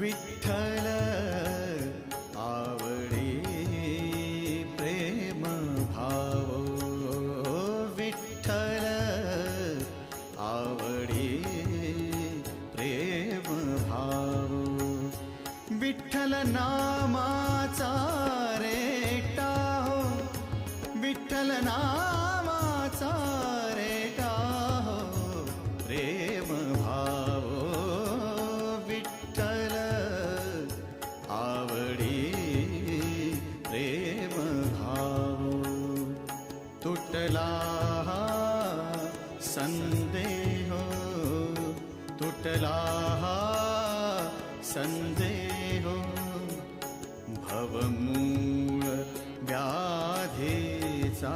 विठ्ठल आवडी प्रेम भाव, विठ्ठल आवडी प्रेम भाव, विठ्ठल नामाचा रेटा हो, विठ्ठल नामाचा रेटा हो प्रेम भाव, विठ्ठल आवडी प्रेम भाव. तुटला संदेह, तुटला संदेह, भवमूळ व्याधीचा